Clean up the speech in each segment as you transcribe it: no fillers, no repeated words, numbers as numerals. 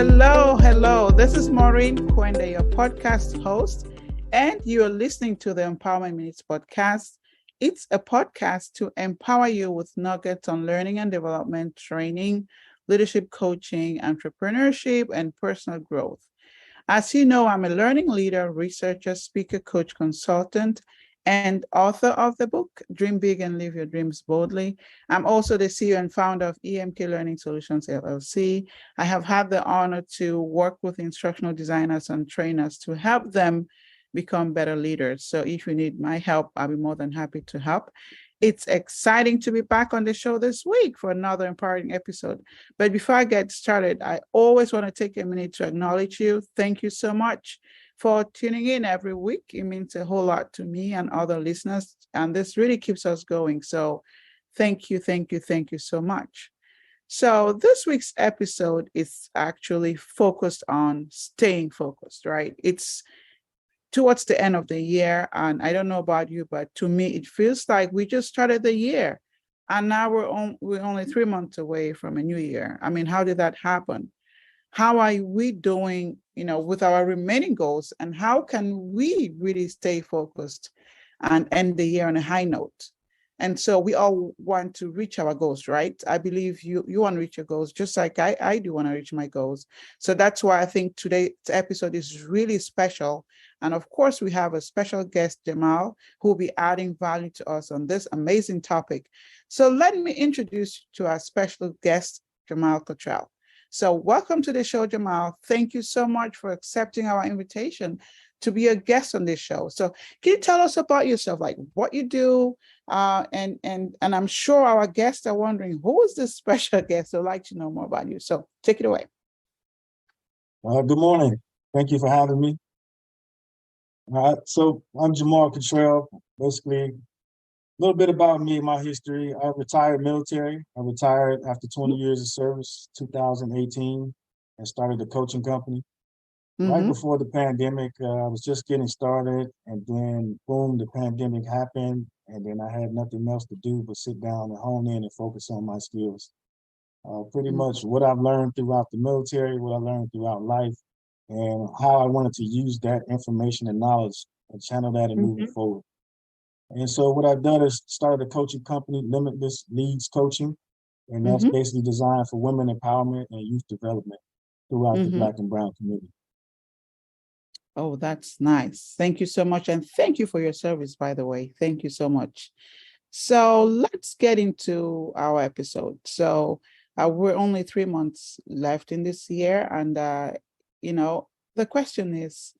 Hello, hello. This is Maureen Kwende, your podcast host, and you are listening to the Empowerment Minutes podcast. It's a podcast to empower you with nuggets on learning and development, training, leadership coaching, entrepreneurship, and personal growth. As you know, I'm a learning leader, researcher, speaker, coach, consultant, and author of the book, Dream Big and Live Your Dreams Boldly. I'm also the CEO and founder of EMK Learning Solutions, LLC. I have had the honor to work with instructional designers and trainers to help them become better leaders. So if you need my help, I'll be more than happy to help. It's exciting to be back on the show this week for another empowering episode. But before I get started, I always want to take a minute to acknowledge you. Thank you so much for tuning in every week. It means a whole lot to me and other listeners, and this really keeps us going. So thank you so much. So this week's episode is actually focused on staying focused, right? It's towards the end of the year. And I don't know about you, but to me, it feels like we just started the year and now we're only 3 months away from a new year. I mean, how did that happen? How are we doing, with our remaining goals, and how can we really stay focused and end the year on a high note? And so we all want to reach our goals, right? I believe you want to reach your goals, just like I do want to reach my goals. So that's why I think today's episode is really special. And of course, we have a special guest, Jamaal, who will be adding value to us on this amazing topic. So let me introduce you to our special guest, Jamaal Cottrell. So welcome to the show, Jamaal. Thank you so much for accepting our invitation to be a guest on this show. So can you tell us about yourself, like what you do? And I'm sure our guests are wondering, who is this special guest? I'd like to know more about you. So take it away. Good morning. Thank you for having me. So I'm Jamaal Cottrell. Basically, a little bit about me and my history. I retired military. I retired after 20 years of service, 2018, and started a coaching company. Right before the pandemic, I was just getting started, and then boom, the pandemic happened, and then I had nothing else to do but sit down and hone in and focus on my skills. Pretty much what I've learned throughout the military, what I learned throughout life, and how I wanted to use that information and knowledge and channel that and move it forward. And so what I've done is started a coaching company, Limitless Leads Coaching, and that's basically designed for women empowerment and youth development throughout the Black and Brown community. Oh, that's nice. Thank you so much. And thank you for your service, by the way. Thank you so much. So let's get into our episode. So we're only 3 months left in this year. And, the question is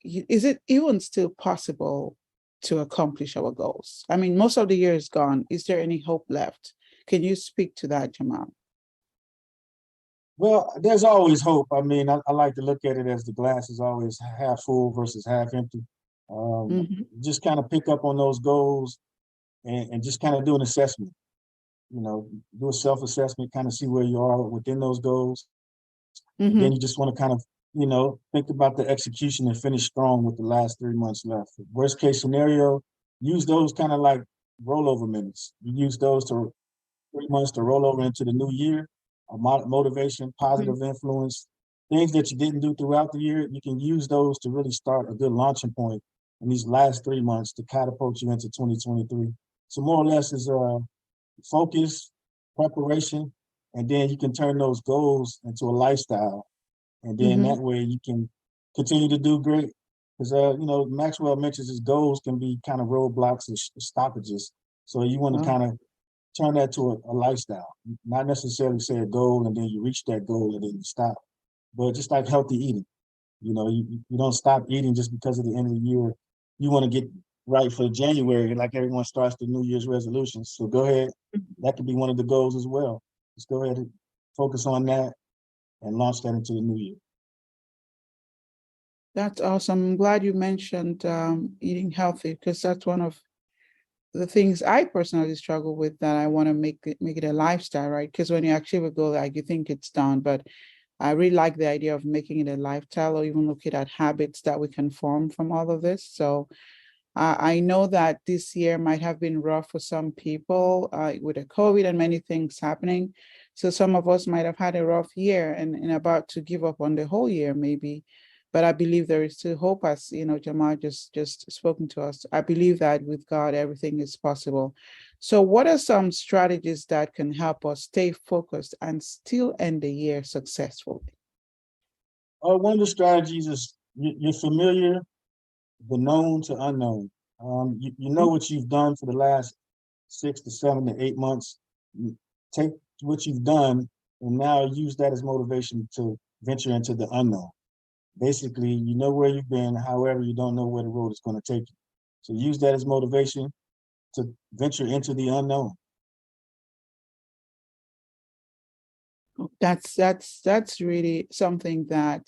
it even still possible to accomplish our goals? I mean, most of the year is gone. Is there any hope left? Can you speak to that, Jamaal? Well, there's always hope. I mean, I like to look at it as the glass is always half full versus half empty. Just kind of pick up on those goals and just kind of do an assessment, do a self-assessment, kind of see where you are within those goals. Then you just want to kind of, think about the execution and finish strong with the last 3 months left. Worst case scenario, use those kind of like rollover minutes. You use those to 3 months to roll over into the new year. Motivation, positive influence, things that you didn't do throughout the year, you can use those to really start a good launching point in these last 3 months to catapult you into 2023. So more or less is focus, preparation, and then you can turn those goals into a lifestyle. And then that way you can continue to do great. Because, Maxwell mentions his goals can be kind of roadblocks and stoppages. So you want to kind of turn that to a lifestyle, not necessarily say a goal and then you reach that goal and then you stop, but just like healthy eating. You don't stop eating just because of the end of the year. You want to get right for January, like everyone starts the New Year's resolutions. So go ahead. That could be one of the goals as well. Just go ahead and focus on that and launch that into the new year. That's awesome. I'm glad you mentioned eating healthy, because that's one of the things I personally struggle with, that I want to make it a lifestyle, right? Because when you achieve a goal, like, you think it's done, but I really like the idea of making it a lifestyle, or even looking at habits that we can form from all of this. So I know that this year might have been rough for some people with the COVID and many things happening. So some of us might have had a rough year and about to give up on the whole year, maybe. But I believe there is still hope, as Jamal just spoken to us. I believe that with God, everything is possible. So, what are some strategies that can help us stay focused and still end the year successfully? One of the strategies is you're familiar, the known to unknown. You know what you've done for the last 6 to 7 to 8 months. You take what you've done and now use that as motivation to venture into the unknown. Basically, you know where you've been, however, you don't know where the road is going to take you. So use that as motivation to venture into the unknown. That's really something that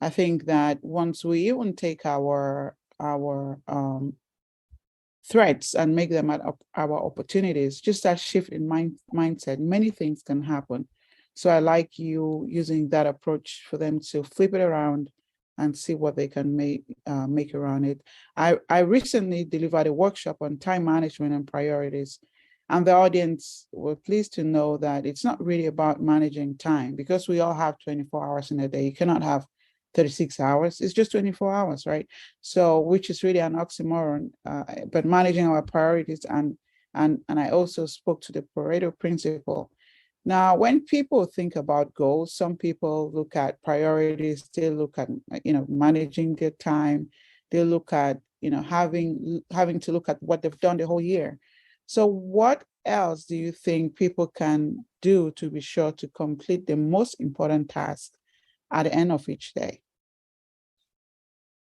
I think that once we even take our threats and make them our opportunities, just that shift in mindset, many things can happen. So I like you using that approach for them to flip it around and see what they can make around it. I recently delivered a workshop on time management and priorities, and the audience were pleased to know that it's not really about managing time, because we all have 24 hours in a day. You cannot have 36 hours. It's just 24 hours, right? So, which is really an oxymoron. But managing our priorities, and I also spoke to the Pareto principle. Now, when people think about goals, some people look at priorities. They look at managing their time. They look at having to look at what they've done the whole year. So, what else do you think people can do to be sure to complete the most important task at the end of each day?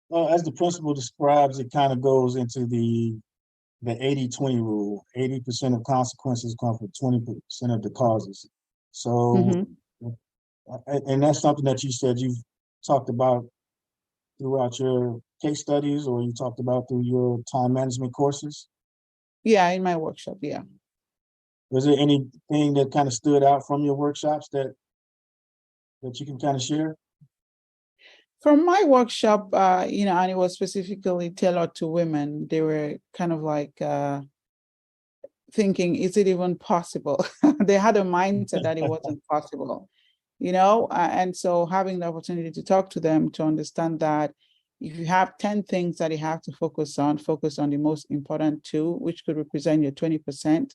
Well, as the principle describes, it kind of goes into the 80-20 rule. 80% of consequences come from 20% of the causes. So, and that's something that you said you've talked about throughout your case studies, or you talked about through your time management courses. Yeah, in my workshop, yeah. Was there anything that kind of stood out from your workshops that you can kind of share? From my workshop, and it was specifically tailored to women, they were kind of like thinking, is it even possible? They had a mindset that it wasn't possible, and so having the opportunity to talk to them to understand that if you have 10 things that you have to focus on the most important two, which could represent your 20%.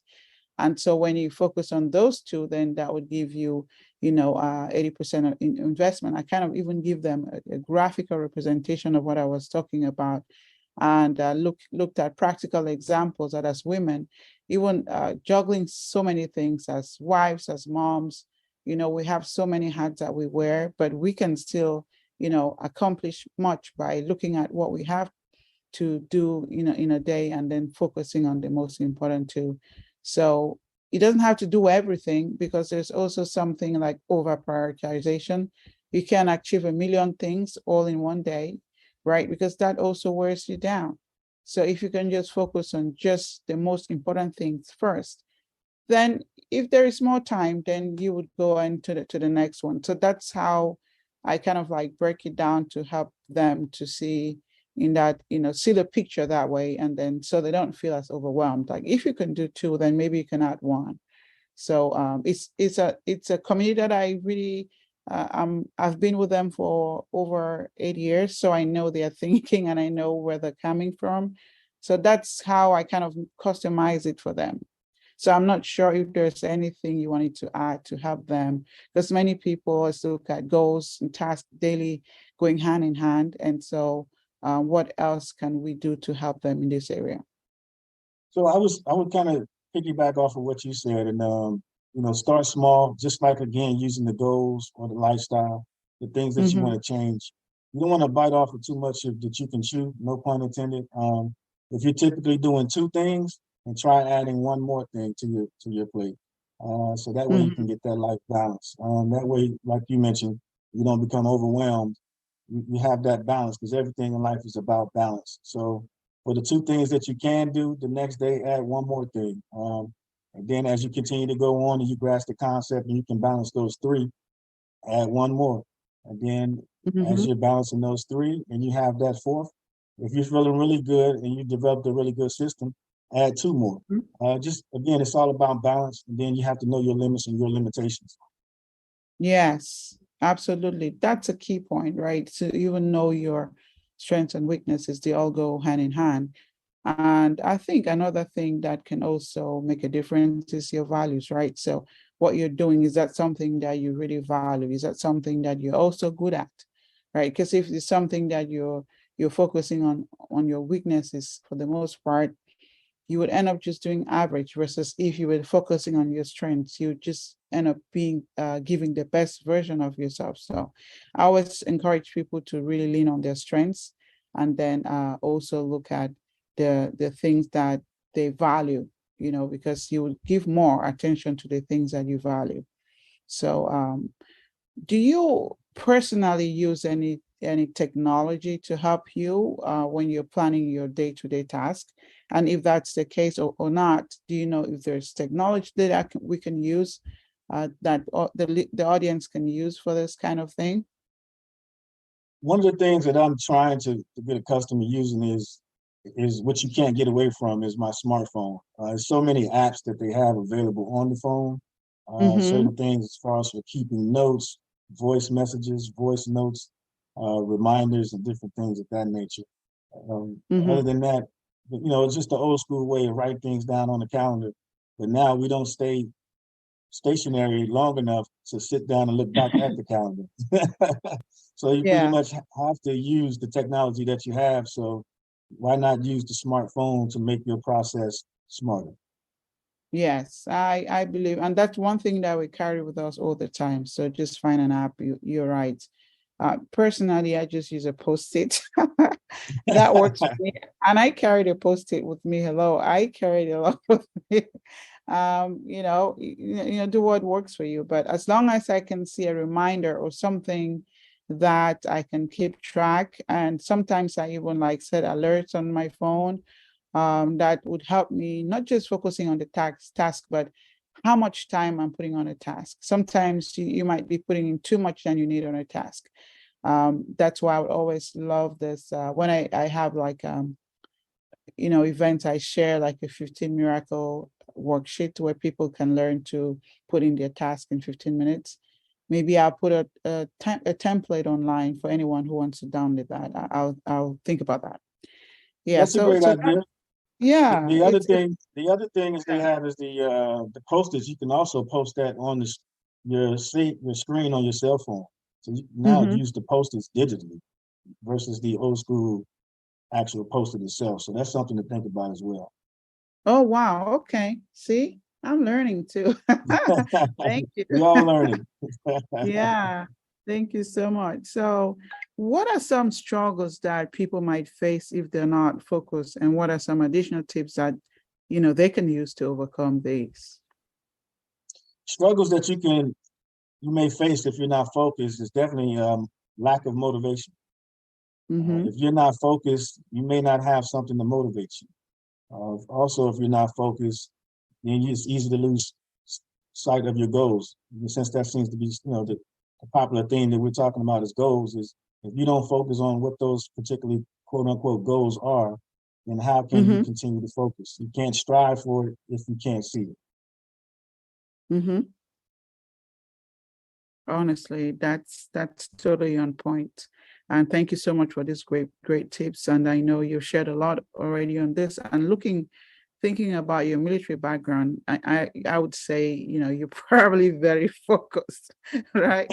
And so when you focus on those two, then that would give you, 80% of investment. I kind of even give them a graphical representation of what I was talking about, and looked at practical examples that as women, even juggling so many things as wives, as moms, we have so many hats that we wear, but we can still, accomplish much by looking at what we have to do, in a day, and then focusing on the most important two. So it doesn't have to do everything, because there's also something like over prioritization. You can achieve a million things all in one day, right? Because that also wears you down. So if you can just focus on just the most important things first, then if there is more time, then you would go into the next one. So that's how I kind of like break it down to help them to see in that, see the picture that way, and then so they don't feel as overwhelmed. Like if you can do two, then maybe you can add one. So it's a community that I really I've been with them for over 8 years, so I know their thinking and I know where they're coming from. So that's how I kind of customize it for them. So I'm not sure if there's anything you wanted to add to help them, because many people still look at goals and tasks daily going hand in hand. And so what else can we do to help them in this area? So I would kind of piggyback off of what you said, and start small, just like again using the goals or the lifestyle, the things that you want to change. You don't want to bite off of too much that you can chew, no pun intended. If you're typically doing two things, and try adding one more thing to your plate. So that way you can get that life balance. That way, like you mentioned, you don't become overwhelmed. You have that balance, because everything in life is about balance. So for the two things that you can do, the next day add one more thing. And then as you continue to go on and you grasp the concept and you can balance those three, add one more. And then as you're balancing those three and you have that fourth, if you're feeling really good and you developed a really good system, add two more. Mhm. Just again, it's all about balance, and then you have to know your limits and your limitations. Yes, absolutely. That's a key point, right? So even know your strengths and weaknesses, they all go hand in hand. And I think another thing that can also make a difference is your values, right? So what you're doing, is that something that you really value? Is that something that you're also good at? Right? Because if it's something that you're focusing on your weaknesses for the most part, you would end up just doing average, versus if you were focusing on your strengths, you just end up being giving the best version of yourself. So I always encourage people to really lean on their strengths, and then also look at the things that they value, because you will give more attention to the things that you value. So do you personally use any technology to help you when you're planning your day-to-day task? And if that's the case, or not, do you know if there's technology that we can use, that the audience can use for this kind of thing? One of the things that I'm trying to get accustomed to using is what you can't get away from is my smartphone. There's so many apps that they have available on the phone. Mm-hmm. Certain things as far as for keeping notes, voice messages, voice notes, reminders, and different things of that nature. Other Mm-hmm. than that, it's just the old school way of write things down on the calendar. But now we don't stay stationary long enough to sit down and look back at the calendar. So you pretty Yeah. much have to use the technology that you have. So why not use the smartphone to make your process smarter? Yes, I believe, and that's one thing that we carry with us all the time. So just find an app. You're right. Personally, I just use a post-it. That works for me. And I carry the post-it with me. Hello, I carry it along with me. Do what works for you. But as long as I can see a reminder or something that I can keep track, and sometimes I even like set alerts on my phone, that would help me not just focusing on the task, but how much time I'm putting on a task. Sometimes you might be putting in too much than you need on a task. That's why I would always love this. When I have like, events, I share like a 15 miracle worksheet where people can learn to put in their task in 15 minutes. Maybe I'll put a template online for anyone who wants to download that. I'll think about that. Yeah. That's a So great idea. yeah, The other thing is they have is the postage. You can also post that on your screen on your cell phone. So now mm-hmm. use the postage digitally versus the old school actual postage itself. So that's something to think about as well. Oh, wow. Okay. See, I'm learning too. Thank you. We all learning. Yeah. Thank you so much. So, what are some struggles that people might face if they're not focused? And what are some additional tips that, they can use to overcome these? Struggles that you may face if you're not focused is definitely lack of motivation. Mm-hmm. If you're not focused, you may not have something to motivate you. Also, if you're not focused, then it's easy to lose sight of your goals. Since that seems to be, the popular thing that we're talking about is goals. Is if you don't focus on what those particularly quote unquote goals are, then how can you Mm-hmm. continue to focus? You can't strive for it if you can't see it. Mm-hmm. Honestly, that's totally on point. And thank you so much for this great tips. And I know you've shared a lot already on this. And thinking about your military background, I would say, you're probably very focused, right?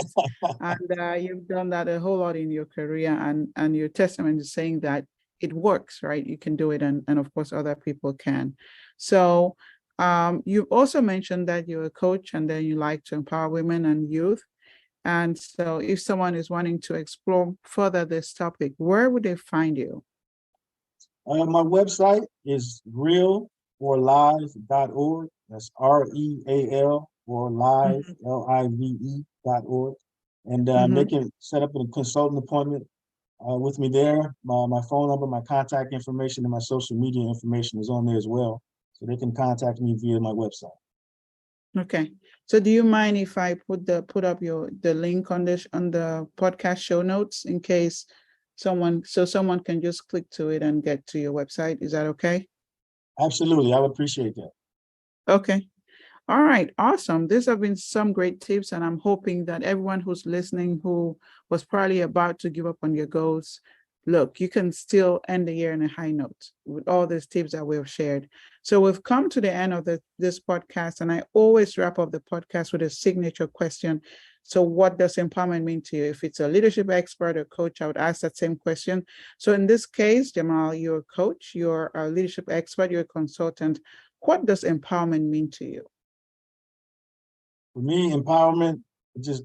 And you've done that a whole lot in your career, and your testament is saying that it works, right? You can do it, and of course other people can. So you've also mentioned that you're a coach, and then you like to empower women and youth. And so if someone is wanting to explore further this topic, where would they find you? My website is realorlive.org. That's REAL or live, Mhm. LIVE.org. And they Mhm. can set up a consultant appointment with me there. My phone number, my contact information, and my social media information is on there as well. So they can contact me via my website. Okay. So do you mind if I put up the link on the podcast show notes in case someone can just click to it and get to your website? Is that okay? Absolutely. I would appreciate that. Okay. All right, awesome. These have been some great tips, and I'm hoping that everyone who's listening who was probably about to give up on your goals, look, you can still end the year on a high note with all these tips that we've shared. So we've come to the end of this podcast, and I always wrap up the podcast with a signature question. So what does empowerment mean to you? If it's a leadership expert or coach, I would ask that same question. So in this case, Jamaal, you're a coach, you're a leadership expert, you're a consultant. What does empowerment mean to you? For me, empowerment just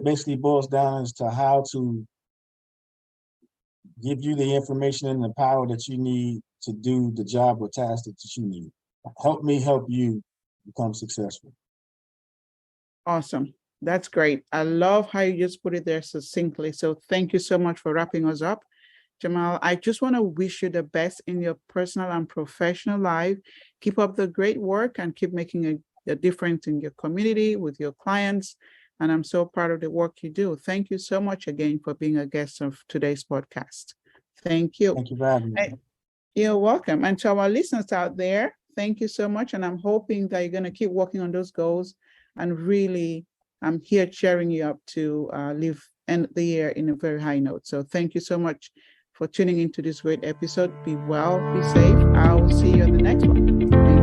basically boils down as to how to give you the information and the power that you need to do the job or task that you need. Help me help you become successful. Awesome. That's great. I love how you just put it there succinctly. So thank you so much for wrapping us up. Jamaal, I just want to wish you the best in your personal and professional life. Keep up the great work and keep making a difference in your community with your clients. And I'm so proud of the work you do. Thank you so much again for being a guest of today's podcast. Thank you. Thank you for having me. You're welcome. And to our listeners out there, thank you so much. And I'm hoping that you're going to keep working on those goals. And really, I'm here cheering you up to end the year in a very high note. So thank you so much for tuning into this great episode. Be well, be safe. I'll see you on the next one.